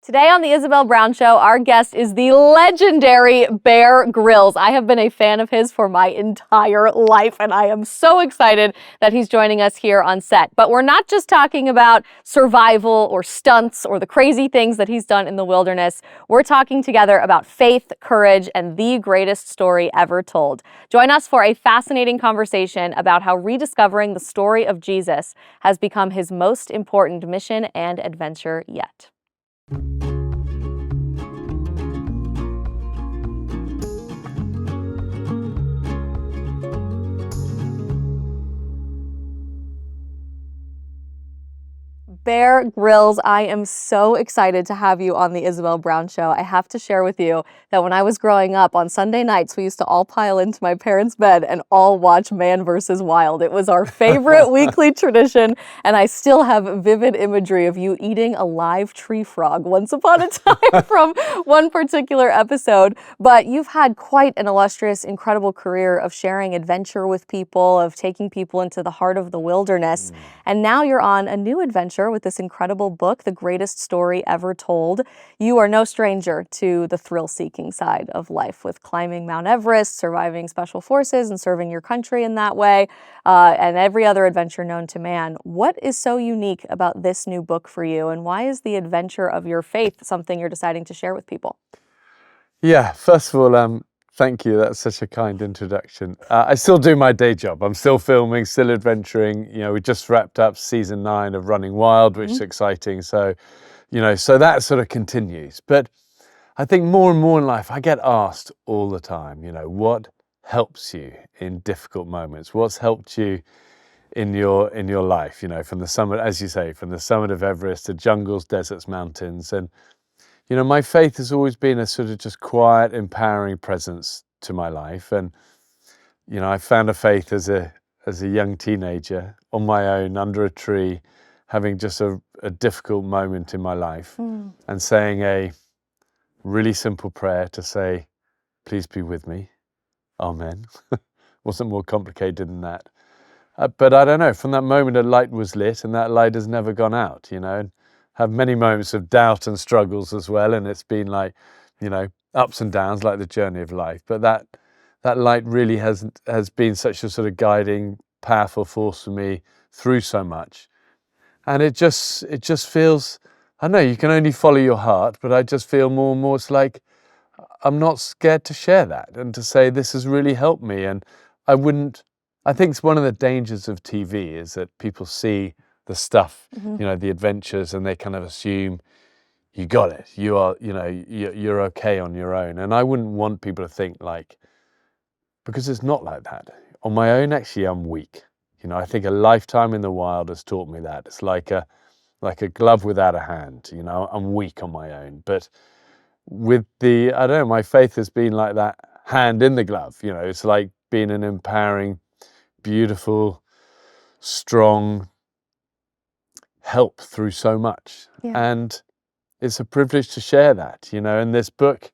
Today on the Isabel Brown Show, our guest is the legendary Bear Grylls. I have been a fan of his for my entire life, and I am so excited that he's joining us here on set. But we're not just talking about survival or stunts or the crazy things that he's done in the wilderness. We're talking together about faith, courage, and the greatest story ever told. Join us for a fascinating conversation about how rediscovering the story of Jesus has become his most important mission and adventure yet. Bear Grylls, I am so excited to have you on the Isabel Brown Show. I have to share with you that when I was growing up, on Sunday nights, we used to all pile into my parents' bed and all watch Man vs. Wild. It was our favorite weekly tradition, and I still have vivid imagery of you eating a live tree frog once upon a time from one particular episode. But you've had quite an illustrious, incredible career of sharing adventure with people, of taking people into the heart of the wilderness, and now you're on a new adventure with this incredible book, The Greatest Story Ever Told. You are no stranger to the thrill-seeking side of life, with climbing Mount Everest, surviving special forces, and serving your country in that way, and every other adventure known to man. What is so unique about this new book for you, and why is the adventure of your faith something you're deciding to share with people? Yeah, first of all, thank you. That's such a kind introduction. I still do my day job. I'm still filming, still adventuring. You know, we just wrapped up season 9 of Running Wild, which is exciting. So, so that sort of continues. But I think more and more in life, I get asked all the time, what helps you in difficult moments? What's helped you in your life? From the summit, as you say, from the summit of Everest to jungles, deserts, mountains, and my faith has always been a sort of just quiet, empowering presence to my life. And, I found a faith as a young teenager on my own under a tree, having just a difficult moment in my life and saying a really simple prayer to say, please be with me. Amen. Wasn't more complicated than that. But I don't know, from that moment a light was lit, and that light has never gone out, and have many moments of doubt and struggles as well, and it's been like, ups and downs, like the journey of life. But that light really has been such a sort of guiding, powerful force for me through so much. And it just feels, I know you can only follow your heart, but I just feel more and more, it's like, I'm not scared to share that and to say this has really helped me. And I think it's one of the dangers of TV is that people see the stuff, the adventures, and they kind of assume you got it. You are, you're okay on your own. And I wouldn't want people to think like, because it's not like that. On my own, actually, I'm weak. I think a lifetime in the wild has taught me that. It's like a glove without a hand. I'm weak on my own. But with I don't know, my faith has been like that hand in the glove. It's like being an empowering, beautiful, strong help through so much. And it's a privilege to share that, and this book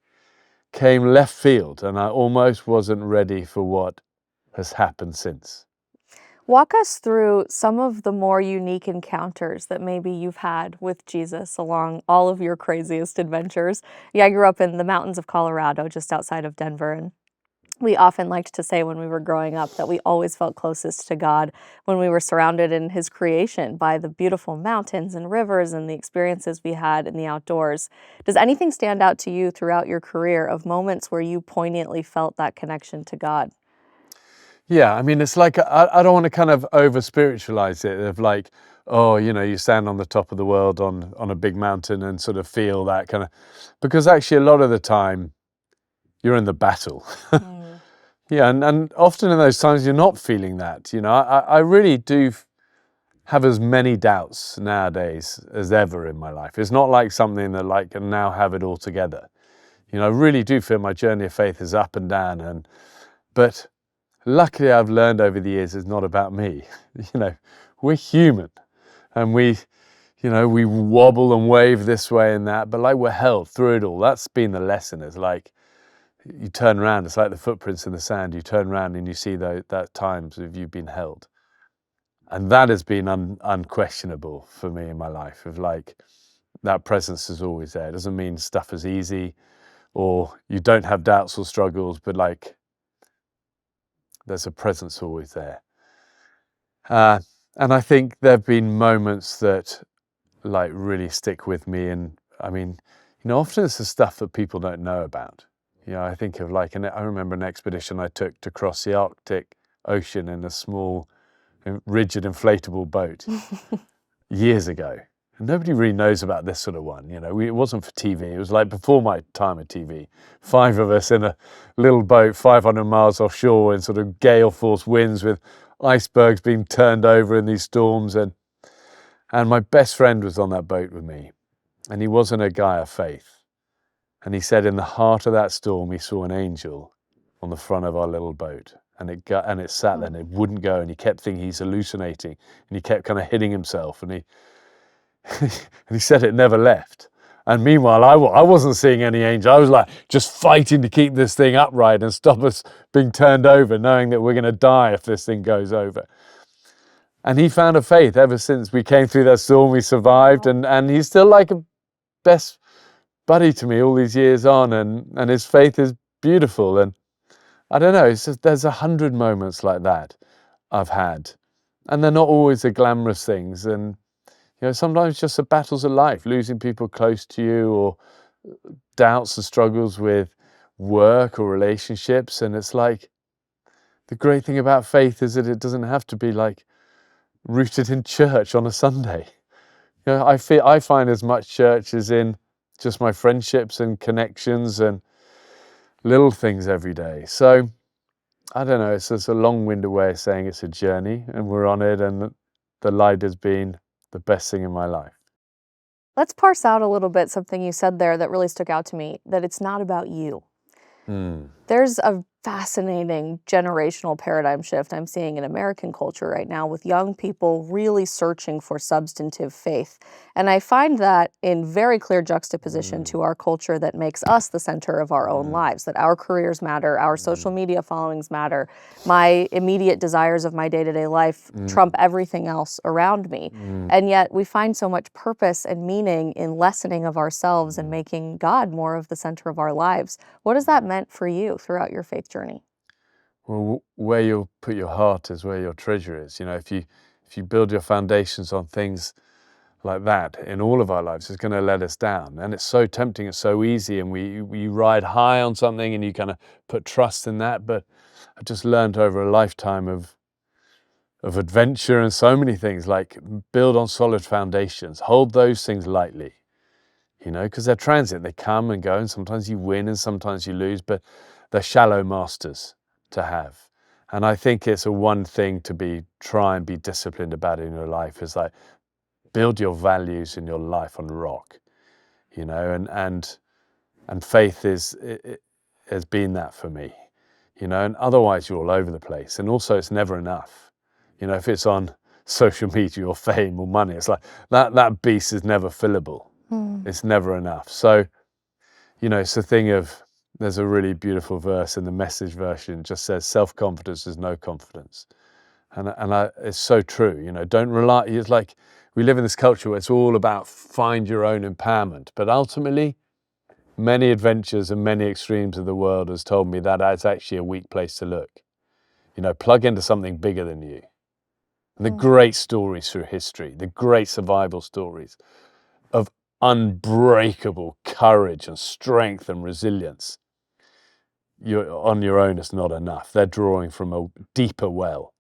came left field, and I almost wasn't ready for what has happened since. Walk us through some of the more unique encounters that maybe you've had with Jesus along all of your craziest adventures. Yeah, I grew up in the mountains of Colorado, just outside of Denver, and we often liked to say when we were growing up that we always felt closest to God when we were surrounded in his creation by the beautiful mountains and rivers and the experiences we had in the outdoors. Does anything stand out to you throughout your career of moments where you poignantly felt that connection to God? Yeah, I mean, it's like, I don't want to kind of over-spiritualize it of like, oh, you stand on the top of the world on a big mountain and sort of feel that kind of, because actually a lot of the time you're in the battle. Yeah, and often in those times you're not feeling that. I really do have as many doubts nowadays as ever in my life. It's not like something that like can now have it all together. I really do feel my journey of faith is up and down, but luckily I've learned over the years it's not about me. We're human, and we wobble and wave this way and that, but like we're held through it all. That's been the lesson. Is like you turn around, it's like the footprints in the sand. You turn around and you see that times of you've been held. And that has been unquestionable for me in my life, of like, that presence is always there. It doesn't mean stuff is easy or you don't have doubts or struggles, but like there's a presence always there. And I think there have been moments that like really stick with me. And I mean, often it's the stuff that people don't know about. I think of like, I remember an expedition I took to cross the Arctic Ocean in a small, rigid, inflatable boat years ago. And nobody really knows about this sort of one. It wasn't for TV. It was like before my time at TV. 5 of us in a little boat, 500 miles offshore in sort of gale force winds with icebergs being turned over in these storms. And my best friend was on that boat with me. And he wasn't a guy of faith. And he said in the heart of that storm, he saw an angel on the front of our little boat. And it sat there and it wouldn't go. And he kept thinking he's hallucinating. And he kept kind of hitting himself. And he said it never left. And meanwhile, I wasn't seeing any angel. I was like just fighting to keep this thing upright and stop us being turned over, knowing that we're going to die if this thing goes over. And he found a faith ever since we came through that storm. We survived. And he's still like a best buddy to me all these years on, and his faith is beautiful. And I don't know, it's just, there's 100 moments like that I've had, and they're not always the glamorous things. And sometimes just the battles of life, losing people close to you, or doubts and struggles with work or relationships. And it's like, the great thing about faith is that it doesn't have to be like rooted in church on a Sunday. I find as much church as in just my friendships and connections and little things every day. So I don't know, it's just a long-winded way of saying it's a journey, and we're on it, and the light has been the best thing in my life. Let's parse out a little bit something you said there that really stuck out to me, that it's not about you. There's a fascinating generational paradigm shift I'm seeing in American culture right now, with young people really searching for substantive faith. And I find that in very clear juxtaposition to our culture that makes us the center of our own lives, that our careers matter, our social media followings matter, my immediate desires of my day-to-day life trump everything else around me. And yet we find so much purpose and meaning in lessening of ourselves and making God more of the center of our lives. What has that meant for you throughout your faith journey? Well, where you put your heart is where your treasure is. If you build your foundations on things like that in all of our lives, it's going to let us down. And it's so tempting, it's so easy, and we ride high on something and you kind of put trust in that. But I just learned over a lifetime of adventure and so many things, like build on solid foundations, hold those things lightly, because they're transient, they come and go, and sometimes you win and sometimes you lose, but they're shallow masters to have. And I think it's a one thing to try and be disciplined about in your life, is like build your values in your life on rock, and faith has been that for me, and otherwise you're all over the place. And also it's never enough. If it's on social media or fame or money, it's like that beast is never fillable. It's never enough. So, it's the thing of, there's a really beautiful verse in the Message version, just says, self-confidence is no confidence. And it's so true. Don't rely, it's like, we live in this culture where it's all about find your own empowerment. But ultimately, many adventures and many extremes of the world has told me that it's actually a weak place to look. Plug into something bigger than you. And the great stories through history, the great survival stories of unbreakable courage and strength and resilience, you're on your own, it's not enough. They're drawing from a deeper well.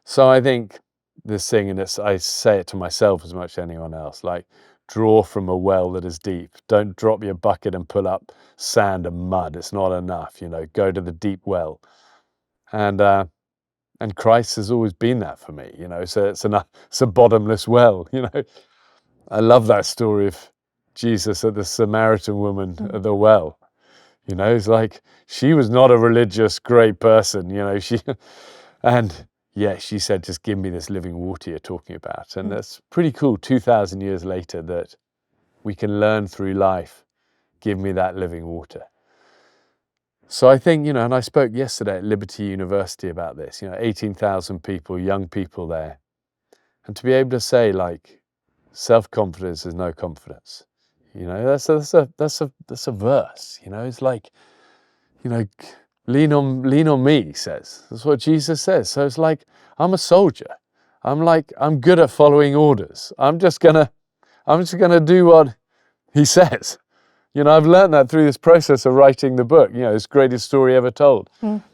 So I think this thing, and I say it to myself as much as anyone else, like, draw from a well that is deep. Don't drop your bucket and pull up sand and mud. It's not enough. Go to the deep well. And Christ has always been that for me. So it's a bottomless well. I love that story of Jesus at the Samaritan woman at the well. It's like, she was not a religious great person. And yeah, she said, just give me this living water you're talking about. And that's pretty cool, 2,000 years later, that we can learn through life, give me that living water. So I think, and I spoke yesterday at Liberty University about this, 18,000 people, young people there. And to be able to say, like, self-confidence is no confidence. You know, that's a verse. You know, it's like, you know, lean on me, he says. That's what Jesus says. So it's like, I'm a soldier. I'm good at following orders. I'm just gonna do what he says. You know, I've learned that through this process of writing the book, you know, this greatest story ever told.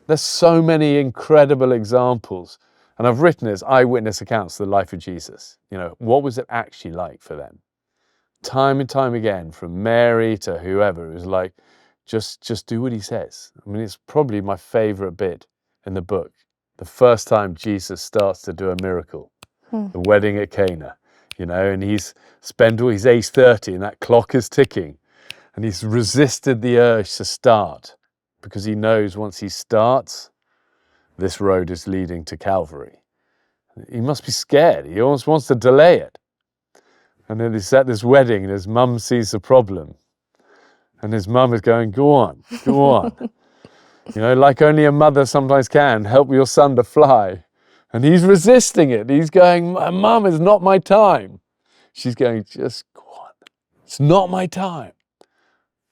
There's so many incredible examples. And I've written as eyewitness accounts of the life of Jesus. You know, what was it actually like for them? Time and time again, from Mary to whoever, it was like, just do what he says. I mean, it's probably my favorite bit in the book. The first time Jesus starts to do a miracle, the wedding at Cana, you know, and he's age 30 and that clock is ticking. And he's resisted the urge to start because he knows once he starts, this road is leading to Calvary. He must be scared. He almost wants to delay it. And then he's at this wedding and his mum sees the problem. And his mum is going, go on, go on. You know, like only a mother sometimes can, help your son to fly. And he's resisting it. He's going, Mum, it's not my time. She's going, just go on. It's not my time.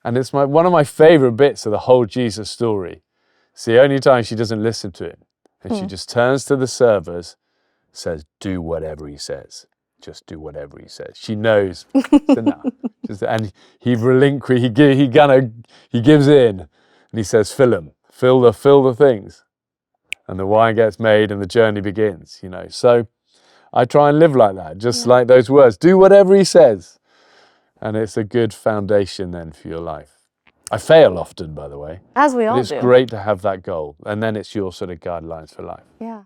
And it's one of my favorite bits of the whole Jesus story. It's the only time she doesn't listen to him. And she just turns to the servers, says, do whatever he says. Just do whatever he says. She knows. So no, and he relinquishes, he gives in. And he says, fill the things. And the wine gets made and the journey begins, you know. So I try and live like that, just like those words. Do whatever he says. And it's a good foundation then for your life. I fail often, by the way. As we all do. It's great to have that goal. And then it's your sort of guidelines for life. Yeah.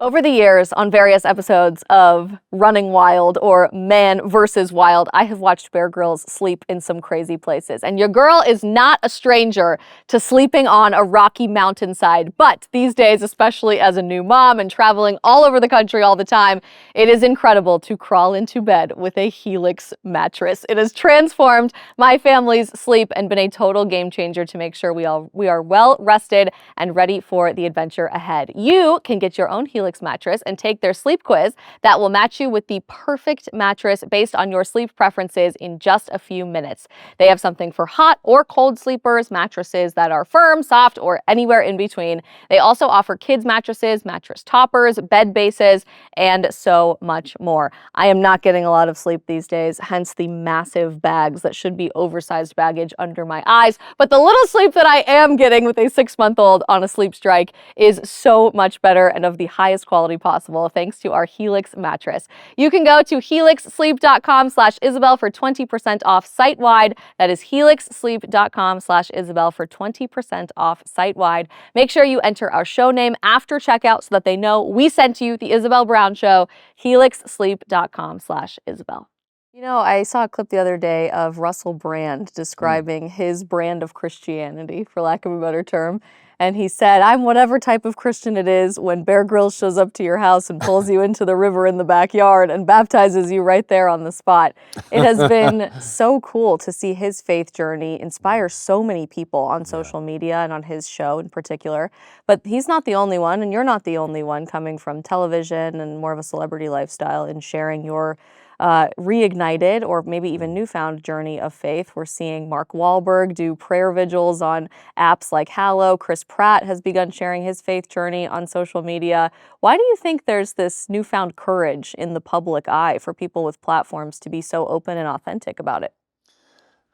Over the years, on various episodes of Running Wild or Man vs. Wild, I have watched Bear Grylls sleep in some crazy places. And your girl is not a stranger to sleeping on a rocky mountainside. But these days, especially as a new mom and traveling all over the country all the time, it is incredible to crawl into bed with a Helix mattress. It has transformed my family's sleep and been a total game changer to make sure we are well rested and ready for the adventure ahead. You can get your own Helix mattress and take their sleep quiz that will match you with the perfect mattress based on your sleep preferences in just a few minutes. They have something for hot or cold sleepers, mattresses that are firm, soft, or anywhere in between. They also offer kids mattresses, mattress toppers, bed bases, and so much more. I am not getting a lot of sleep these days, hence the massive bags that should be oversized baggage under my eyes. But the little sleep that I am getting with a 6-month-old on a sleep strike is so much better and of the highest quality possible thanks to our Helix mattress. You can go to helixsleep.com/Isabel for 20% off site-wide. That is helixsleep.com/Isabel for 20% off site-wide. Make sure you enter our show name after checkout so that they know we sent you, the Isabel Brown Show. helixsleep.com/Isabel. You know, I saw a clip the other day of Russell Brand describing his brand of Christianity, for lack of a better term. And he said, I'm whatever type of Christian it is when Bear Grylls shows up to your house and pulls you into the river in the backyard and baptizes you right there on the spot. It has been so cool to see his faith journey inspire so many people on social media and on his show in particular. But he's not the only one, and you're not the only one coming from television and more of a celebrity lifestyle and sharing your reignited or maybe even newfound journey of faith. We're seeing Mark Wahlberg do prayer vigils on apps like Hallow. Chris Pratt has begun sharing his faith journey on social media. Why do you think there's this newfound courage in the public eye for people with platforms to be so open and authentic about it?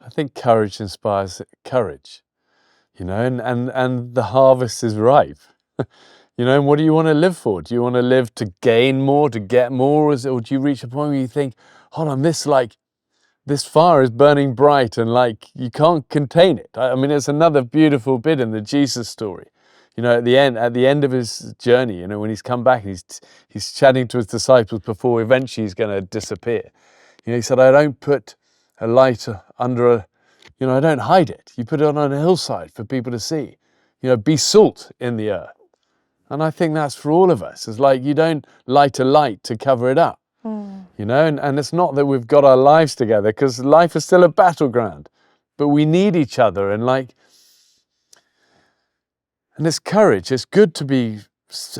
I think courage inspires courage, you know, and the harvest is ripe. You know, and what do you want to live for? Do you want to live to gain more, to get more, or do you reach a point where you think, hold on, this fire is burning bright and like you can't contain it? I mean, it's another beautiful bit in the Jesus story. You know, at the end of his journey, you know, when he's come back and he's chatting to his disciples before eventually he's going to disappear. You know, he said, I don't put a light under a, you know, I don't hide it. You put it on a hillside for people to see. You know, be salt in the earth. And I think that's for all of us. It's like you don't light a light to cover it up, you know, and it's not that we've got our lives together because life is still a battleground, but we need each other and it's courage. It's good to be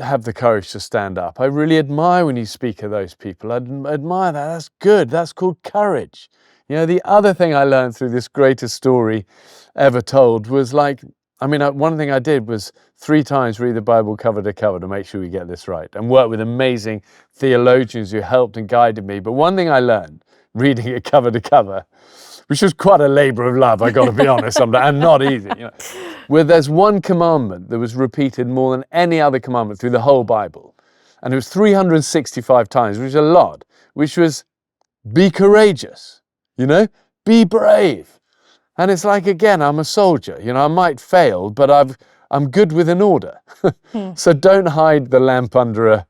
have the courage to stand up. I really admire when you speak of those people. I admire that. That's good. That's called courage. You know, the other thing I learned through this greatest story ever told was like, I mean, one thing I did was 3 times read the Bible cover to cover to make sure we get this right, and work with amazing theologians who helped and guided me. But one thing I learned reading it cover to cover, which was quite a labor of love, I got to be honest, sometimes, and not easy, you know, where there's one commandment that was repeated more than any other commandment through the whole Bible, and it was 365 times, which is a lot, which was be courageous, you know, be brave. And it's like, again, I'm a soldier, you know, I might fail, but I'm good with an order. So don't hide the lamp under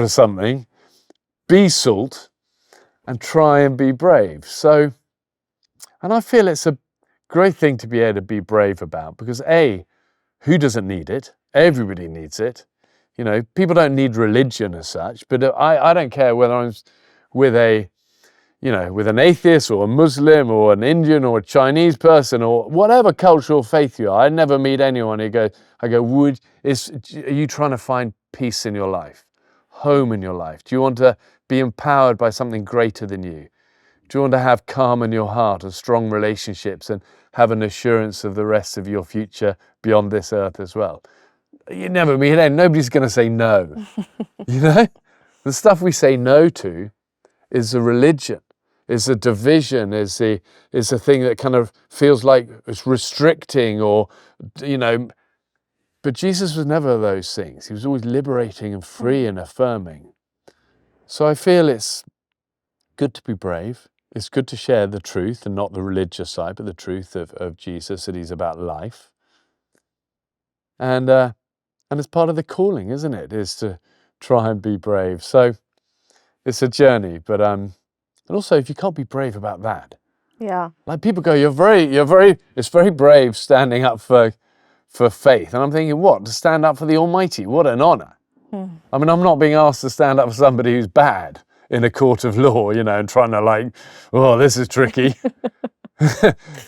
something, be salt and try and be brave. So, and I feel it's a great thing to be able to be brave about, because A, who doesn't need it? Everybody needs it. You know, people don't need religion as such, but I don't care whether I'm with with an atheist or a Muslim or an Indian or a Chinese person or whatever cultural faith you are. I never meet anyone who goes, are you trying to find peace in your life, home in your life? Do you want to be empowered by something greater than you? Do you want to have calm in your heart and strong relationships and have an assurance of the rest of your future beyond this earth as well? You never meet anyone. Nobody's going to say no. You know, the stuff we say no to is a religion, is a division, is a thing that kind of feels like it's restricting or, you know, but Jesus was never those things. He was always liberating and free and affirming. So I feel it's good to be brave. It's good to share the truth, and not the religious side, but the truth of Jesus, that he's about life. And it's part of the calling, isn't it? Is to try and be brave. So it's a journey, but and also if you can't be brave about that. Yeah. Like people go, it's very brave standing up for faith. And I'm thinking, what? To stand up for the Almighty? What an honor. I mean, I'm not being asked to stand up for somebody who's bad in a court of law, you know, and trying to like, oh, this is tricky.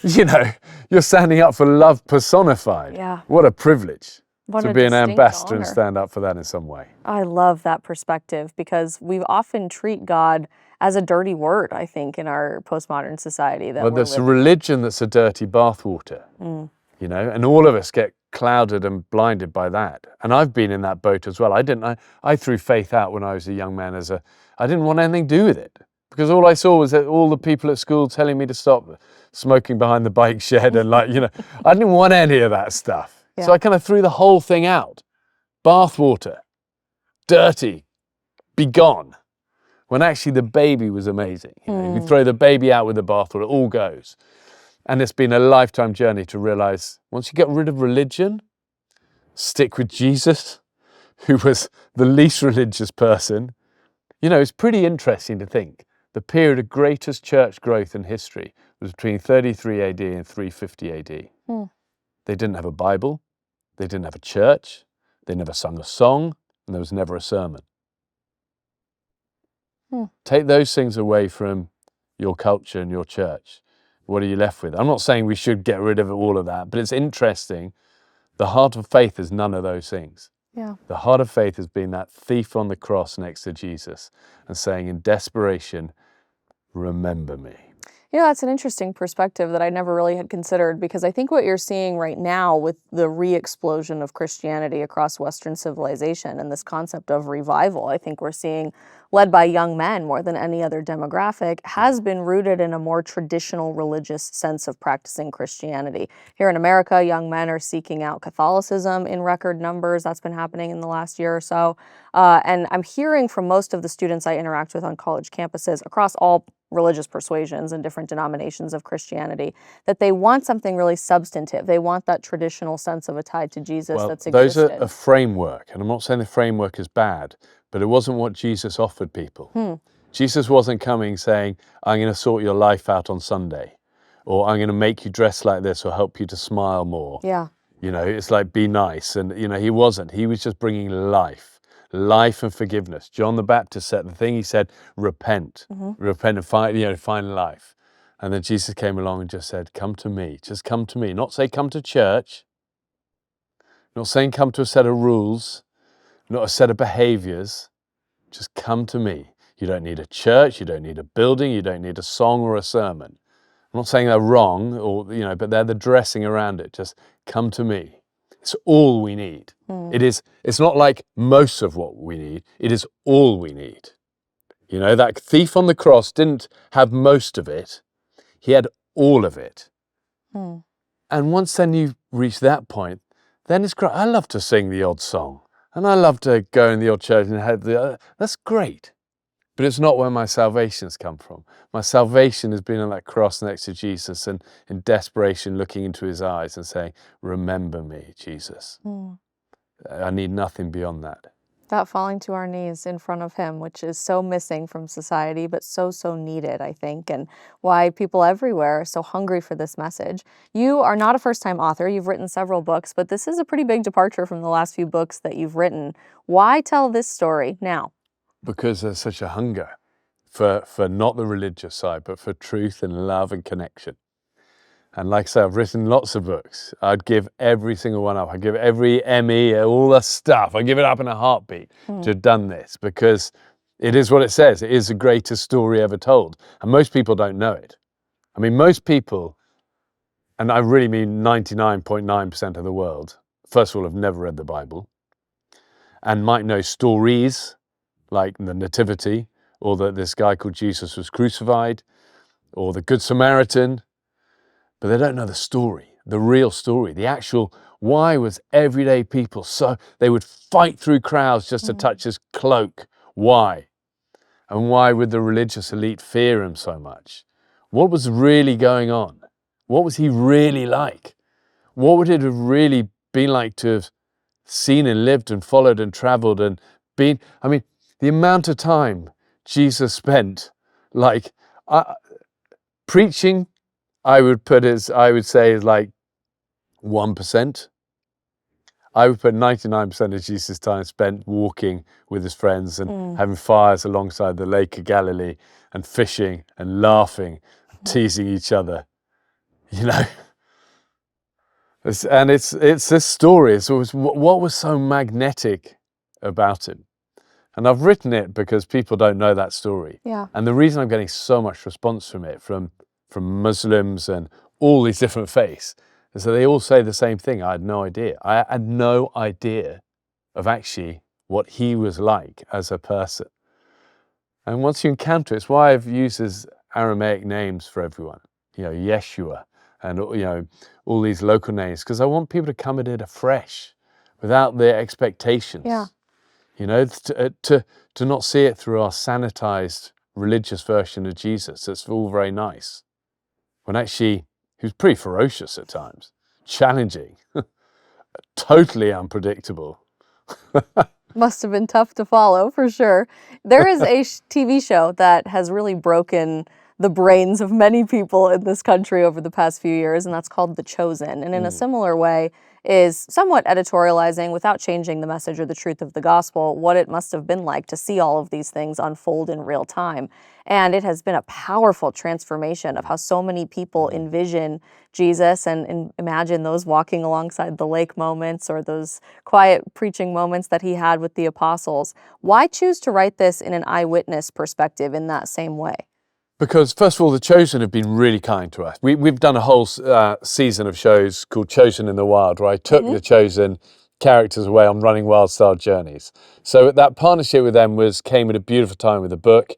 You know, you're standing up for love personified. Yeah. What a privilege What to a be an distinct ambassador and honor. stand up for that in some way. I love that perspective, because we often treat God as a dirty word, I think, in our postmodern society. Well, there's a religion that's a dirty bathwater, you know, and all of us get clouded and blinded by that. And I've been in that boat as well. I threw faith out when I was a young man I didn't want anything to do with it, because all I saw was that all the people at school telling me to stop smoking behind the bike shed and like, you know, I didn't want any of that stuff. Yeah. So I kind of threw the whole thing out. Bathwater, dirty, be gone. When actually the baby was amazing. You know, you throw the baby out with the bathwater, it all goes. And it's been a lifetime journey to realize once you get rid of religion, stick with Jesus, who was the least religious person. You know, it's pretty interesting to think the period of greatest church growth in history was between 33 AD and 350 AD. They didn't have a Bible, they didn't have a church, they never sung a song, and there was never a sermon. Take those things away from your culture and your church. What are you left with? I'm not saying we should get rid of all of that, but it's interesting. The heart of faith is none of those things. Yeah. The heart of faith has been that thief on the cross next to Jesus and saying in desperation, remember me. You know, that's an interesting perspective that I never really had considered, because I think what you're seeing right now with the re-explosion of Christianity across Western civilization and this concept of revival, I think we're seeing led by young men more than any other demographic, has been rooted in a more traditional religious sense of practicing Christianity. Here in America, young men are seeking out Catholicism in record numbers. That's been happening in the last year or so. And I'm hearing from most of the students I interact with on college campuses across all religious persuasions and different denominations of Christianity, that they want something really substantive. They want that traditional sense of a tie to Jesus that's those existed. are a framework, and I'm not saying the framework is bad, but it wasn't what Jesus offered people. Jesus wasn't coming saying, I'm going to sort your life out on Sunday, or I'm going to make you dress like this or help you to smile more. Yeah. You know, it's like, be nice. And, you know, he wasn't. He was just bringing life and forgiveness. John the Baptist said the thing, he said, repent, repent and find life. And then Jesus came along and just said, come to me, just come to me. Not say come to church, not saying come to a set of rules, not a set of behaviors. Just come to me. You don't need a church, you don't need a building, you don't need a song or a sermon. I'm not saying they're wrong, or but they're the dressing around it. Just come to me. It's all we need. It's not like most of what we need. It is all we need. That thief on the cross didn't have most of it. He had all of it. And once then you reach that point, then it's great. I love to sing the odd song, and I love to go in the odd church and have that's great. But it's not where my salvation's come from. My salvation has been on that cross next to Jesus, and in desperation looking into his eyes and saying, remember me, Jesus. I need nothing beyond that. That falling to our knees in front of him, which is so missing from society, but so, so needed, I think, and why people everywhere are so hungry for this message. You are not a first-time author. You've written several books, but this is a pretty big departure from the last few books that you've written. Why tell this story now? Because there's such a hunger for not the religious side, but for truth and love and connection. And like I say, I've written lots of books. I'd give every single one up. I'd give every Emmy, all the stuff. I'd give it up in a heartbeat to have done this, because it is what it says. It is the greatest story ever told. And most people don't know it. I mean, most people, and I really mean 99.9% of the world, first of all, have never read the Bible and might know stories like the Nativity, or that this guy called Jesus was crucified, or the Good Samaritan, but they don't know the story, the real story, the actual, why was everyday people so, they would fight through crowds just to touch his cloak. Why? And why would the religious elite fear him so much? What was really going on? What was he really like? What would it have really been like to have seen and lived and followed and traveled and been, I mean, the amount of time Jesus spent, like, preaching, I would say is like 1%. I would put 99% of Jesus' time spent walking with his friends and having fires alongside the Lake of Galilee and fishing and laughing, and teasing each other, And it's this story. So what was so magnetic about him? And I've written it because people don't know that story. Yeah. And the reason I'm getting so much response from it, from Muslims and all these different faiths, is that they all say the same thing. I had no idea. I had no idea of actually what he was like as a person. And once you encounter it, it's why I've used his Aramaic names for everyone. Yeshua, and all these local names, because I want people to come at it afresh, without their expectations. Yeah. To not see it through our sanitized religious version of Jesus. That's all very nice. When actually, he was pretty ferocious at times, challenging, totally unpredictable. Must have been tough to follow, for sure. There is a TV show that has really broken the brains of many people in this country over the past few years, and that's called The Chosen. And in a similar way, is somewhat editorializing, without changing the message or the truth of the gospel, what it must have been like to see all of these things unfold in real time. And it has been a powerful transformation of how so many people envision Jesus and imagine those walking alongside the lake moments, or those quiet preaching moments that he had with the apostles. Why choose to write this in an eyewitness perspective in that same way? Because first of all, The Chosen have been really kind to us. We've done a whole season of shows called Chosen in the Wild, where I took the Chosen characters away on running wild-style journeys. So that partnership with them came at a beautiful time with the book.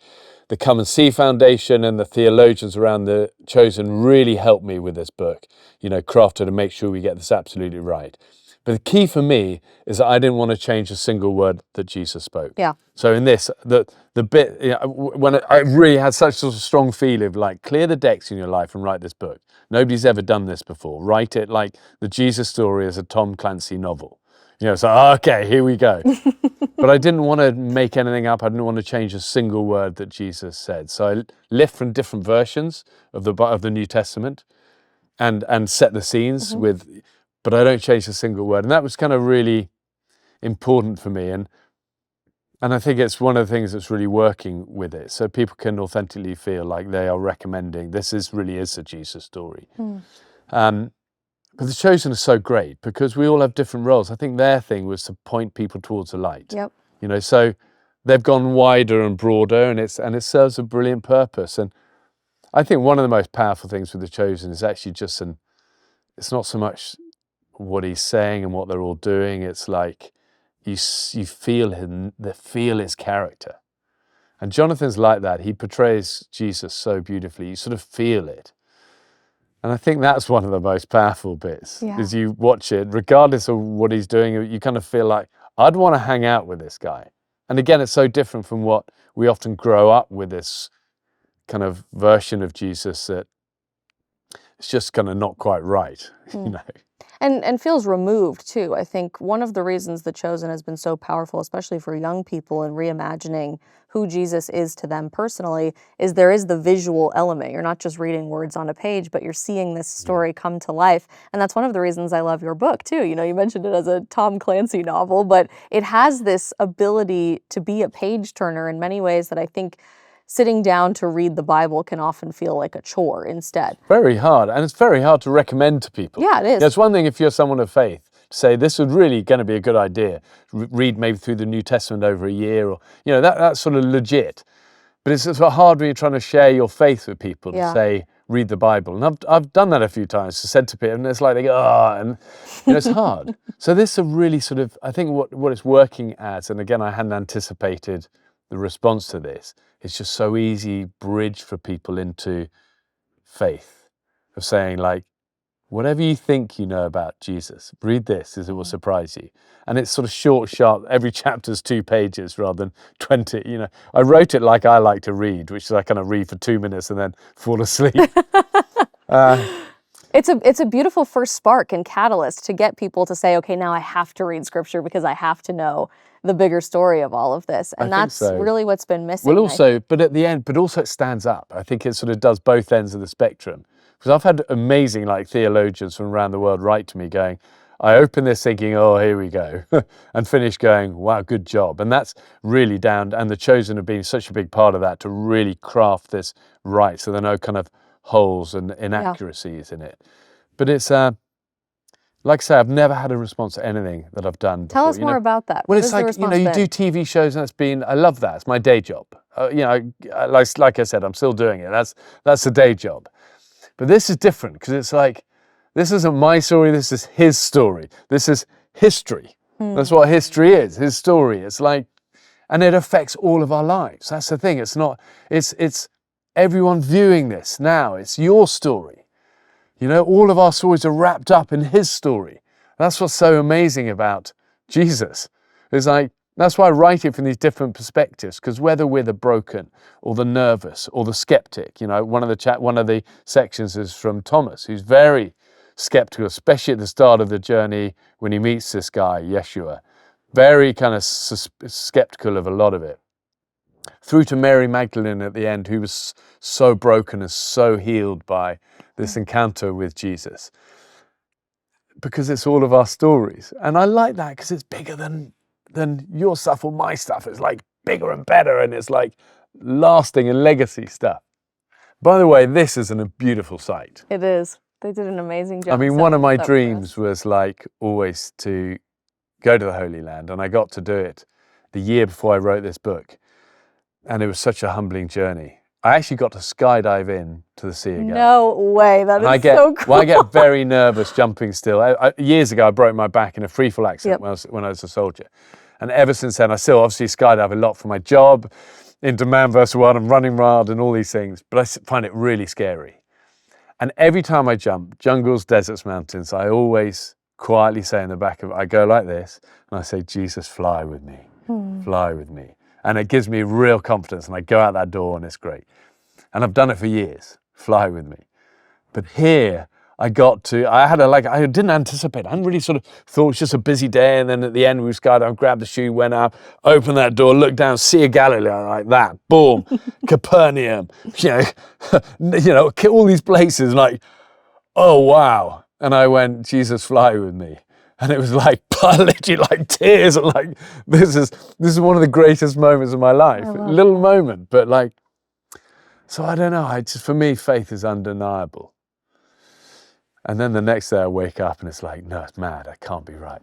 The Come and See Foundation and the theologians around The Chosen really helped me with this book, crafted to make sure we get this absolutely right. But the key for me is that I didn't want to change a single word that Jesus spoke. Yeah. So in this, the bit, when I really had such a strong feeling of like, clear the decks in your life and write this book. Nobody's ever done this before. Write it like the Jesus story as a Tom Clancy novel. So, okay, here we go. But I didn't want to make anything up. I didn't want to change a single word that Jesus said. So I lift from different versions of the New Testament and set the scenes with, but I don't change a single word. And that was kind of really important for me. And I think it's one of the things that's really working with it. So people can authentically feel like they are recommending, really is a Jesus story. But The Chosen is so great because we all have different roles. I think their thing was to point people towards the light. Yep. You know, so they've gone wider and broader, and it serves a brilliant purpose. And I think one of the most powerful things with The Chosen is actually just it's not so much what he's saying and what they're all doing. It's like you feel his character. And Jonathan's like that. He portrays Jesus so beautifully. You sort of feel it. And I think that's one of the most powerful bits, is you watch it, regardless of what he's doing, you kind of feel like, I'd want to hang out with this guy. And again, it's so different from what we often grow up with, this kind of version of Jesus that it's just kind of not quite right, you know. And feels removed too. I think one of the reasons The Chosen has been so powerful, especially for young people, and reimagining who Jesus is to them personally, is there is the visual element. You're not just reading words on a page, but you're seeing this story come to life. And that's one of the reasons I love your book too. You know, you mentioned it as a Tom Clancy novel, but it has this ability to be a page turner in many ways that I think sitting down to read the Bible can often feel like a chore instead. Very hard, and it's very hard to recommend to people. Yeah, it is. It's one thing if you're someone of faith to say this would really going to be a good idea. Read maybe through the New Testament over a year, or you know that's sort of legit. But it's sort of hard when you're trying to share your faith with people to say read the Bible. And I've done that a few times. Said to people, and it's like they go, and you know, it's hard. So this is a really sort of, I think what it's working as, and again I hadn't anticipated the response to this. It's just so easy bridge for people into faith, of saying like, whatever you think you know about Jesus, read this, as it will surprise you. And it's sort of short, sharp. Every chapter's 2 pages rather than 20. You know, I wrote it like I like to read, which is I kind of read for 2 minutes and then fall asleep. It's a beautiful first spark and catalyst to get people to say, okay, now I have to read scripture because I have to know the bigger story of all of this. And that's really what's been missing. Well, also, but at the end, but also it stands up. I think it sort of does both ends of the spectrum. Because I've had amazing like theologians from around the world write to me going, I open this thinking, oh, here we go, and finish going, wow, good job. And that's really down, and The Chosen have been such a big part of that to really craft this right, so there are no kind of holes and inaccuracies in it. But it's, like I say, I've never had a response to anything that I've done before. Tell us more about that. Well, it's like, you know, you do TV shows, and I love that. It's my day job. You know, like I said, I'm still doing it. That's a day job. But this is different because it's like, this isn't my story, this is his story. This is history. That's what history is, his story. It's like, and it affects all of our lives. That's the thing. It's not, it's everyone viewing this now. It's your story. You know, all of our stories are wrapped up in his story. That's what's so amazing about Jesus. It's like, that's why I write it from these different perspectives, because whether we're the broken or the nervous or the skeptic, you know, one of the sections is from Thomas, who's very skeptical, especially at the start of the journey when he meets this guy, Yeshua, very kind of skeptical of a lot of it. Through to Mary Magdalene at the end, who was so broken and so healed by this encounter with Jesus. Because it's all of our stories. And I like that because it's bigger than your stuff or my stuff. It's like bigger and better, and it's like lasting and legacy stuff. By the way, this is a beautiful site. It is. They did an amazing job. I mean, one of my dreams was like always to go to the Holy Land, and I got to do it the year before I wrote this book. And it was such a humbling journey. I actually got to skydive in to the Sea of Galilee. No way, that is so cool. Well, I get very nervous jumping still. Years ago, I broke my back in a free-fall accident when I was a soldier. And ever since then, I still obviously skydive a lot for my job, into Man vs. Wild and Running Wild and all these things, but I find it really scary. And every time I jump, jungles, deserts, mountains, I always quietly say in the back of it, I go like this, and I say, Jesus, fly with me, fly with me. And it gives me real confidence, and I go out that door and it's great. And I've done it for years, fly with me. But here, I didn't anticipate, I hadn't really sort of thought it was just a busy day, and then at the end we skydived, grabbed the chute, went out, opened that door, looked down, Sea of Galilee, like that, boom, Capernaum, you know, all these places, like, oh wow. And I went, Jesus, fly with me. And it was like, literally like tears, and like, this is one of the greatest moments of my life. A little moment, but like, so I don't know, for me, faith is undeniable. And then the next day I wake up and it's like, no, it's mad. I can't be right.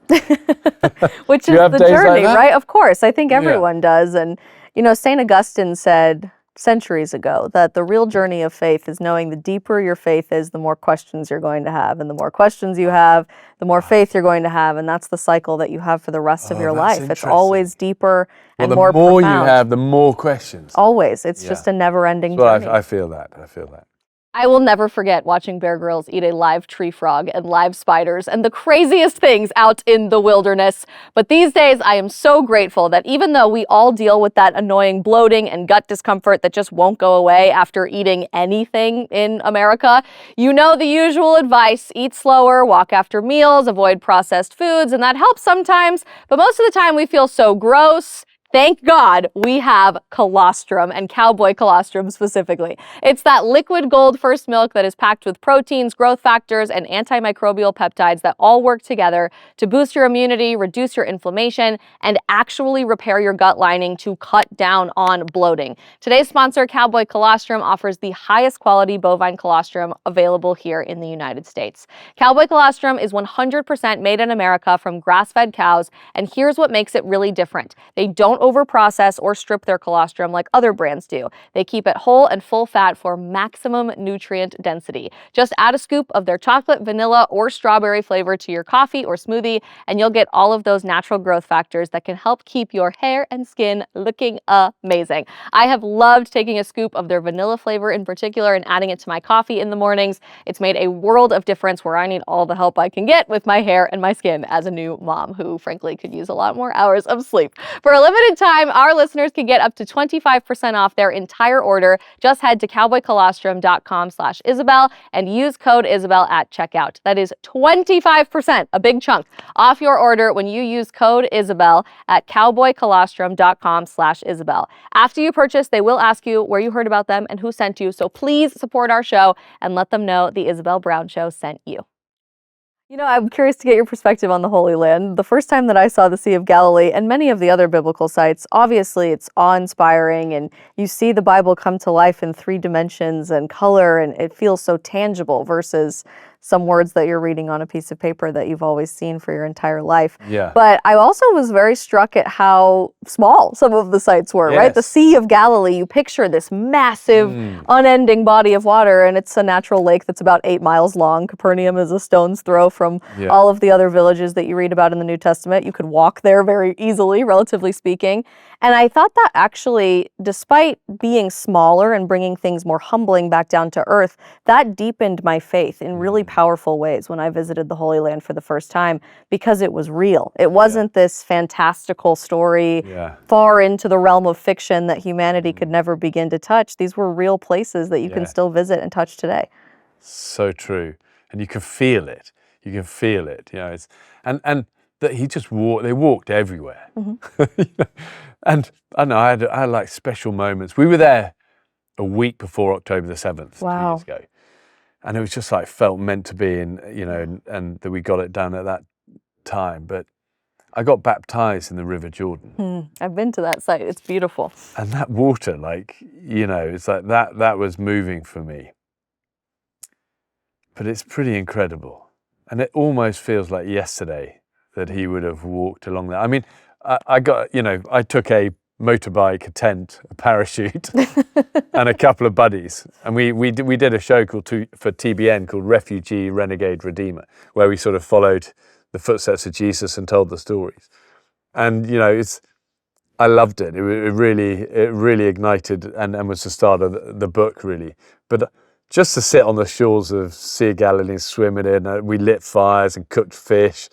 Which Do is you have the days like journey, that? right? Of course. I think Yeah. everyone does. And, you know, St. Augustine said centuries ago that the real journey of faith is knowing the deeper your faith is, the more questions you're going to have. And the more questions you have, the more faith you're going to have. And that's the cycle that you have for the rest of Oh, your that's life. It's always interesting. deeper Well, and the more more you profound. have, the more questions. Always. It's Yeah. just a never-ending Well, journey. I feel that. I feel that. I will never forget watching Bear Grylls eat a live tree frog and live spiders and the craziest things out in the wilderness. But these days, I am so grateful that even though we all deal with that annoying bloating and gut discomfort that just won't go away after eating anything in America, you know the usual advice: eat slower, walk after meals, avoid processed foods, and that helps sometimes. But most of the time, we feel so gross. Thank God we have colostrum, and cowboy colostrum specifically. It's that liquid gold first milk that is packed with proteins, growth factors, and antimicrobial peptides that all work together to boost your immunity, reduce your inflammation, and actually repair your gut lining to cut down on bloating. Today's sponsor, Cowboy Colostrum, offers the highest quality bovine colostrum available here in the United States. Cowboy Colostrum is 100% made in America from grass-fed cows, and here's what makes it really different. They don't overprocess or strip their colostrum like other brands do. They keep it whole and full fat for maximum nutrient density. Just add a scoop of their chocolate, vanilla, or strawberry flavor to your coffee or smoothie, and you'll get all of those natural growth factors that can help keep your hair and skin looking amazing. I have loved taking a scoop of their vanilla flavor in particular and adding it to my coffee in the mornings. It's made a world of difference where I need all the help I can get with my hair and my skin as a new mom who frankly could use a lot more hours of sleep. For a limited time, our listeners can get up to 25% off their entire order. Just head to cowboycolostrum.com/Isabel and use code Isabel at checkout. That is 25%, a big chunk, off your order when you use code Isabel at cowboycolostrum.com/Isabel. After you purchase, they will ask you where you heard about them and who sent you, so please support our show and let them know the Isabel Brown Show sent you. You know, I'm curious to get your perspective on the Holy Land. The first time that I saw the Sea of Galilee and many of the other biblical sites, obviously it's awe-inspiring, and you see the Bible come to life in 3 dimensions and color, and it feels so tangible versus some words that you're reading on a piece of paper that you've always seen for your entire life. Yeah. But I also was very struck at how small some of the sites were, right? The Yes. Sea of Galilee, you picture this massive, unending body of water, and it's a natural lake that's about 8 miles long. Capernaum is a stone's throw from Yeah. all of the other villages that you read about in the New Testament. You could walk there very easily, relatively speaking. And I thought that actually, despite being smaller and bringing things more humbling back down to earth, that deepened my faith in really powerful ways when I visited the Holy Land for the first time, because it was real. It wasn't this fantastical story far into the realm of fiction that humanity could never begin to touch. These were real places that you can still visit and touch today. So true. And you can feel it. You can feel it. You know, it's and that he just walked. They walked everywhere. You know? And I know I had like special moments. We were there a week before October the 7th, 2 years ago, and it was just like felt meant to be, and you know, and that we got it done at that time. But I got baptized in the River Jordan. I've been to that site. It's beautiful. And that water, like, you know, it's like that was moving for me. But it's pretty incredible. And it almost feels like yesterday that he would have walked along there. I mean, I got, you know, I took a motorbike, a tent, a parachute, and a couple of buddies. And we did a show for TBN called Refugee, Renegade, Redeemer, where we sort of followed the footsteps of Jesus and told the stories. And, you know, I loved it. It really ignited and was the start of the book, really. But just to sit on the shores of Sea of Galilee and swim in it, we lit fires and cooked fish.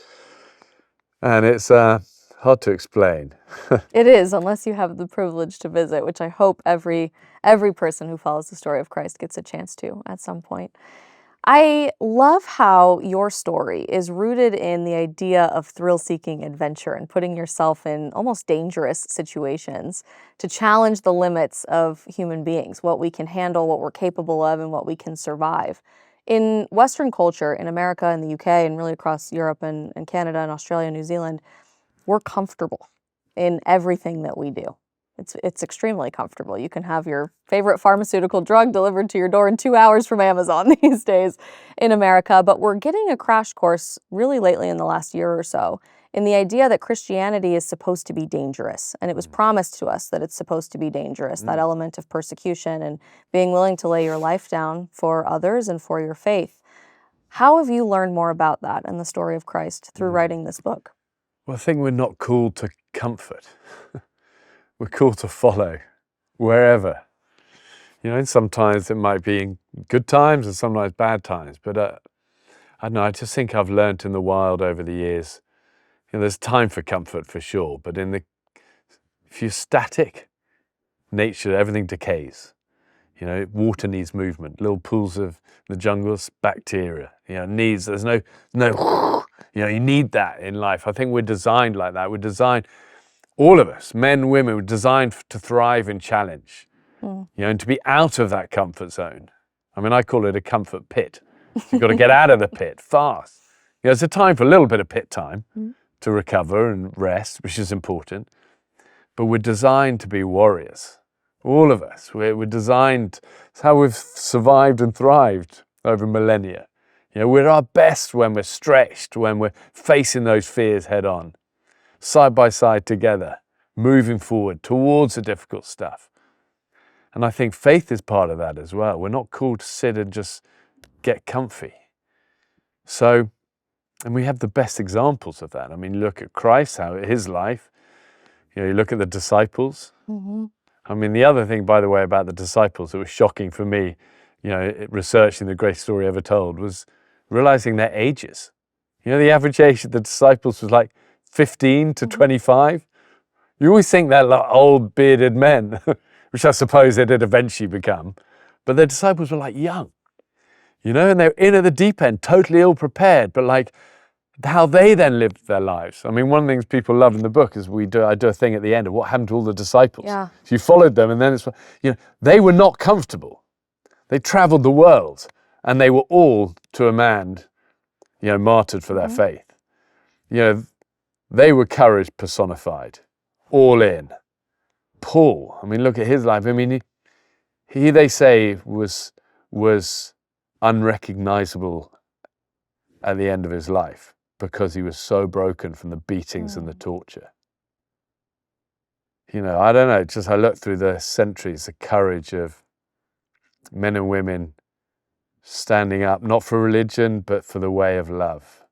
And it's hard to explain. It is, unless you have the privilege to visit, which I hope every person who follows the story of Christ gets a chance to at some point. I love how your story is rooted in the idea of thrill-seeking adventure and putting yourself in almost dangerous situations to challenge the limits of human beings, what we can handle, what we're capable of, and what we can survive. In Western culture, in America and the UK, and really across Europe and Canada and Australia and New Zealand, we're comfortable in everything that we do. It's extremely comfortable. You can have your favorite pharmaceutical drug delivered to your door in 2 hours from Amazon these days in America. But we're getting a crash course really lately in the last year or so in the idea that Christianity is supposed to be dangerous. And it was promised to us that it's supposed to be dangerous, that element of persecution and being willing to lay your life down for others and for your faith. How have you learned more about that and the story of Christ through writing this book? Well, I think we're not called to comfort. We're called to follow wherever. And sometimes it might be in good times and sometimes bad times. But I don't know, I just think I've learned in the wild over the years, there's time for comfort for sure, but if you're static, nature, everything decays. Water needs movement. Little pools of the jungles, bacteria. There's no, you need that in life. I think we're designed like that. We're designed, all of us, men, women, we're designed to thrive in challenge. And to be out of that comfort zone. I mean, I call it a comfort pit. You've got to get out of the pit fast. There's a time for a little bit of pit time to recover and rest, which is important. But we're designed to be warriors. All of us. We're designed, it's how we've survived and thrived over millennia. We're our best when we're stretched, when we're facing those fears head on, side by side together, moving forward towards the difficult stuff. And I think faith is part of that as well. We're not called to sit and just get comfy. So, and we have the best examples of that. I mean, look at Christ, how his life, you look at the disciples. I mean, the other thing, by the way, about the disciples that was shocking for me, researching the greatest story ever told, was realizing their ages. The average age of the disciples was like 15 to 25. You always think they're like old bearded men, which I suppose they did eventually become. But the disciples were like young, and they're in at the deep end, totally ill prepared, but like how they then lived their lives. I mean, one of the things people love in the book is I do a thing at the end of what happened to all the disciples. Yeah. So you followed them, and then it's, they were not comfortable. They traveled the world, and they were all, to a man, martyred for their faith. They were courage personified, all in. Paul, I mean, look at his life. I mean, he they say was unrecognizable at the end of his life because he was so broken from the beatings and the torture. I don't know, just I look through the centuries, the courage of men and women standing up, not for religion, but for the way of love.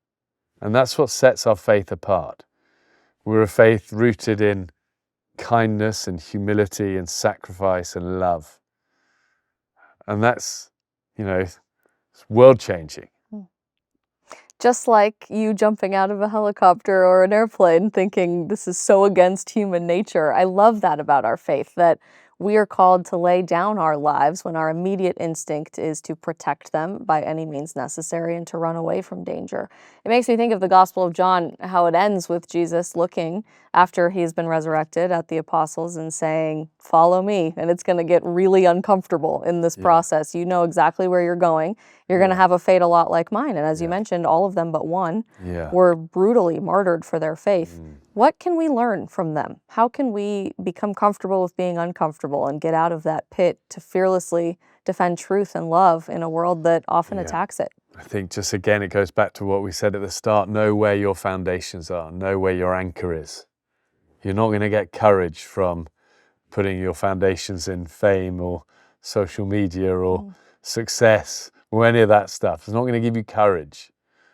And that's what sets our faith apart. We're a faith rooted in kindness and humility and sacrifice and love. And that's, it's world-changing. Just like you jumping out of a helicopter or an airplane thinking this is so against human nature. I love that about our faith, that we are called to lay down our lives when our immediate instinct is to protect them by any means necessary and to run away from danger. It makes me think of the Gospel of John, how it ends with Jesus looking after he's been resurrected at the apostles and saying, "Follow me." And it's going to get really uncomfortable in this process. You know exactly where you're going. You're going to have a fate a lot like mine. And as you mentioned, all of them but one were brutally martyred for their faith. What can we learn from them? How can we become comfortable with being uncomfortable and get out of that pit to fearlessly defend truth and love in a world that often attacks it? I think just again, it goes back to what we said at the start. Know where your foundations are. Know where your anchor is. You're not going to get courage from putting your foundations in fame or social media or success or any of that stuff. It's not going to give you courage,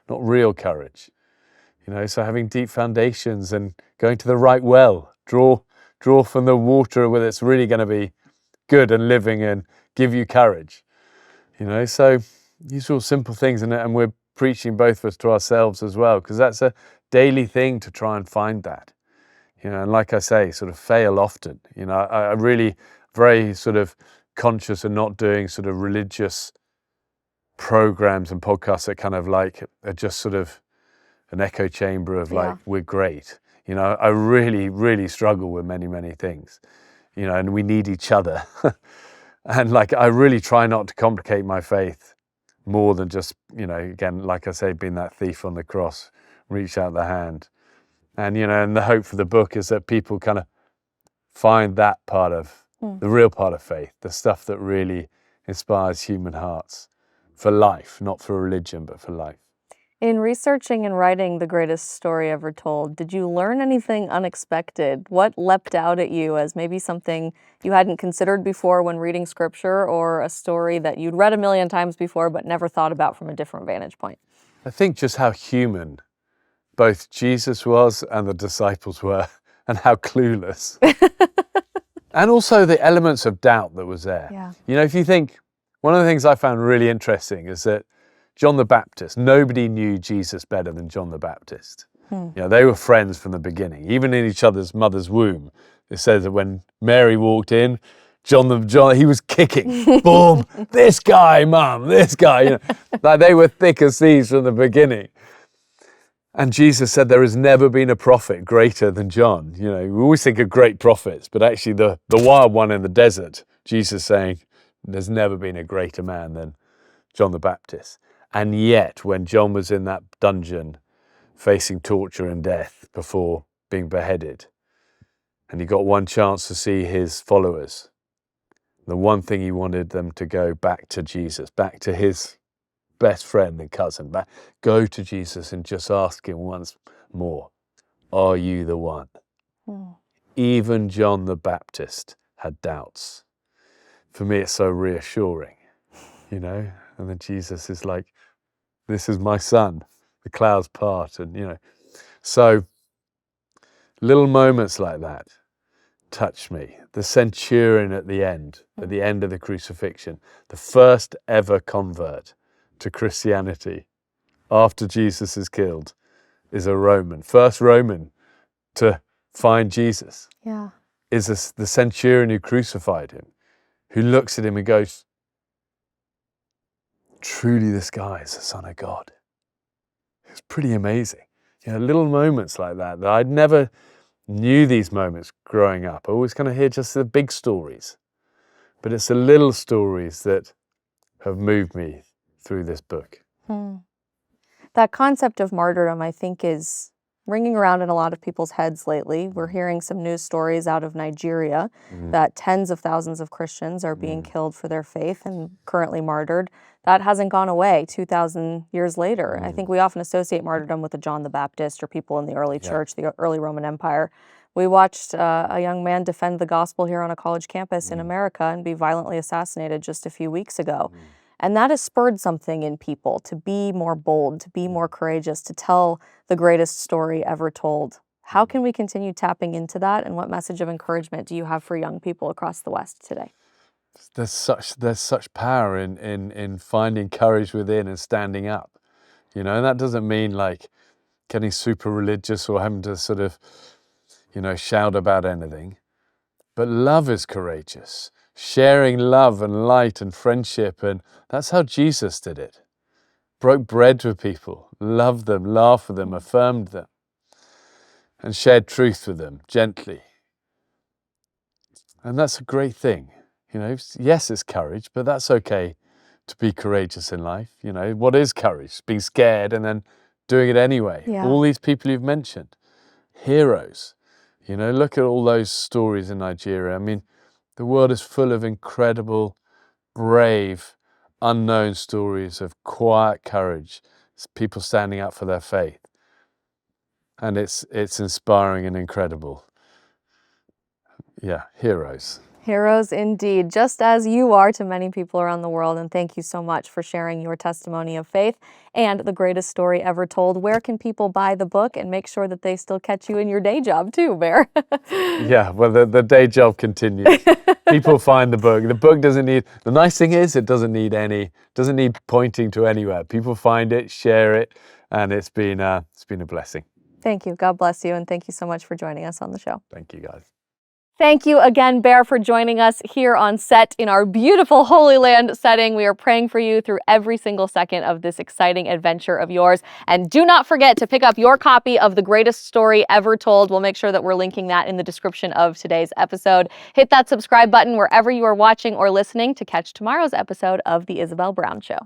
not real courage. So having deep foundations and going to the right well, draw from the water where it's really going to be good and living and give you courage. So these are all simple things, and we're preaching both of us to ourselves as well, because that's a daily thing to try and find that. And like I say, sort of fail often. I really very sort of conscious of not doing sort of religious programs and podcasts that kind of like are just sort of an echo chamber of like, we're great. I really, really struggle with many, many things, and we need each other. And like, I really try not to complicate my faith more than just, again, like I say, being that thief on the cross, reach out the hand. And, and the hope for the book is that people kind of find that part of the real part of faith, the stuff that really inspires human hearts for life, not for religion, but for life. In researching and writing The Greatest Story Ever Told, did you learn anything unexpected? What leapt out at you as maybe something you hadn't considered before when reading scripture, or a story that you'd read a million times before but never thought about from a different vantage point? I think just how human both Jesus was and the disciples were, and how clueless. And also the elements of doubt that was there. Yeah. You know, if you think, one of the things I found really interesting is that John the Baptist, nobody knew Jesus better than John the Baptist. You know, they were friends from the beginning, even in each other's mother's womb. It says that when Mary walked in, John, he was kicking, boom, this guy, mum, this guy. You know, like they were thick as thieves from the beginning. And Jesus said there has never been a prophet greater than John. You know, we always think of great prophets, but actually the wild one in the desert, Jesus saying, there's never been a greater man than John the Baptist. And yet, when John was in that dungeon facing torture and death before being beheaded, and he got one chance to see his followers, the one thing he wanted them to go back to Jesus, back to his best friend and cousin, go to Jesus and just ask him once more, are you the one? Even John the Baptist had doubts. For me, it's so reassuring, you know, and then Jesus is like, this is my son, the clouds part, and, you know, so little moments like that touch me. The centurion at the end of the crucifixion, the first ever convert to Christianity after Jesus is killed, is a Roman. First Roman to find Jesus is the centurion who crucified him, who looks at him and goes, truly this guy is the Son of God. It's pretty amazing. You know, little moments like that I'd never knew these moments growing up. I always kind of hear just the big stories, but it's the little stories that have moved me through this book. That concept of martyrdom, I think, is ringing around in a lot of people's heads lately. We're hearing some news stories out of Nigeria that tens of thousands of Christians are being killed for their faith and currently martyred. That hasn't gone away 2,000 years later. I think we often associate martyrdom with the John the Baptist or people in the early church, the early Roman Empire. We watched a young man defend the gospel here on a college campus in America and be violently assassinated just a few weeks ago. And that has spurred something in people to be more bold, to be more courageous, to tell the greatest story ever told. How can we continue tapping into that, and what message of encouragement do you have for young people across the West today? There's such power in finding courage within and standing up, you know, and that doesn't mean like getting super religious or having to sort of, you know, shout about anything, but love is courageous. Sharing love and light and friendship, and that's how Jesus did it. Broke bread with people, loved them, laughed with them, affirmed them, and shared truth with them gently. And that's a great thing. You know, yes, it's courage, but that's okay to be courageous in life. You know, what is courage? Being scared and then doing it anyway. All these people you've mentioned, heroes. You know, look at all those stories in Nigeria. I mean, the world is full of incredible, brave, unknown stories of quiet courage. It's people standing up for their faith. And it's inspiring and incredible. Yeah, heroes. Heroes indeed, just as you are to many people around the world. And thank you so much for sharing your testimony of faith and the greatest story ever told. Where can people buy the book, and make sure that they still catch you in your day job too, Bear? Yeah, well, the day job continues. People find the book. The book doesn't need, the nice thing is it doesn't need pointing to anywhere. People find it, share it, and it's been a blessing. Thank you. God bless you. And thank you so much for joining us on the show. Thank you, guys. Thank you again, Bear, for joining us here on set in our beautiful Holy Land setting. We are praying for you through every single second of this exciting adventure of yours. And do not forget to pick up your copy of The Greatest Story Ever Told. We'll make sure that we're linking that in the description of today's episode. Hit that subscribe button wherever you are watching or listening to catch tomorrow's episode of The Isabel Brown Show.